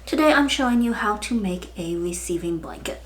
Today I'm showing you how to make a receiving blanket.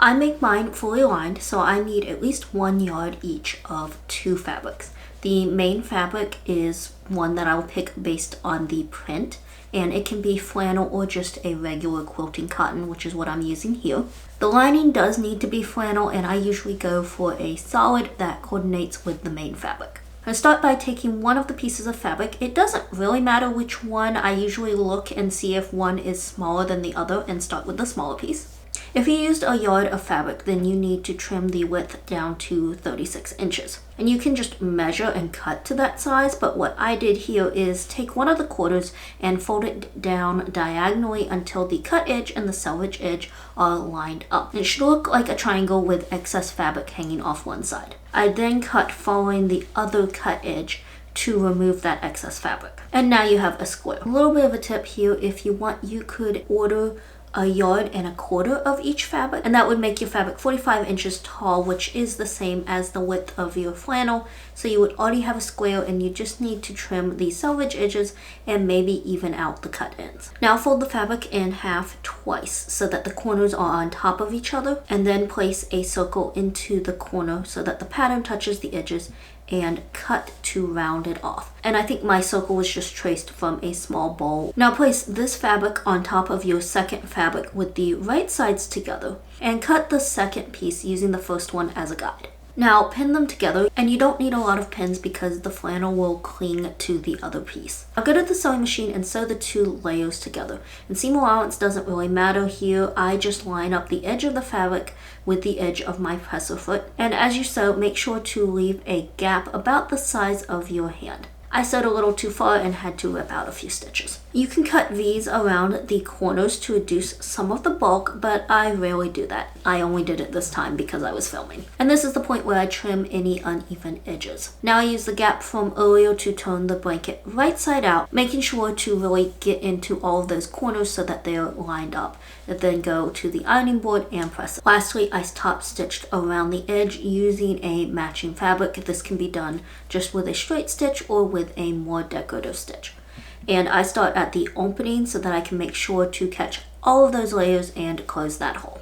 I make mine fully lined, so I need at least 1 yard each of 2 fabrics. The main fabric is one that I will pick based on the print, and it can be flannel or just a regular quilting cotton, which is what I'm using here. The lining does need to be flannel, and I usually go for a solid that coordinates with the main fabric. I start by taking one of the pieces of fabric. It doesn't really matter which one. I usually look and see if one is smaller than the other and start with the smaller piece. If you used a yard of fabric, then you need to trim the width down to 36 inches. And you can just measure and cut to that size, but what I did here is take one of the quarters and fold it down diagonally until the cut edge and the selvage edge are lined up. It should look like a triangle with excess fabric hanging off one side. I then cut following the other cut edge to remove that excess fabric. And now you have a square. A little bit of a tip here: if you want, you could order 1.25 yards of each fabric, and that would make your fabric 45 inches tall, which is the same as the width of your flannel. So you would already have a square, and you just need to trim the selvage edges and maybe even out the cut ends. Now fold the fabric in half twice so that the corners are on top of each other, and then place a circle into the corner so that the pattern touches the edges, and cut to round it off. And I think my circle was just traced from a small bowl. Now place this fabric on top of your second fabric with the right sides together, and cut the second piece using the first one as a guide. Now pin them together, and you don't need a lot of pins because the flannel will cling to the other piece. Now go to the sewing machine and sew the 2 layers together. And seam allowance doesn't really matter here. I just line up the edge of the fabric with the edge of my presser foot. And as you sew, make sure to leave a gap about the size of your hand. I sewed a little too far and had to rip out a few stitches. You can cut V's around the corners to reduce some of the bulk, but I rarely do that. I only did it this time because I was filming. And this is the point where I trim any uneven edges. Now I use the gap from earlier to turn the blanket right side out, making sure to really get into all of those corners so that they are lined up. And then go to the ironing board and press it. Lastly, I top stitched around the edge using a matching fabric. This can be done just with a straight stitch or with a more decorative stitch. And I start at the opening so that I can make sure to catch all of those layers and close that hole.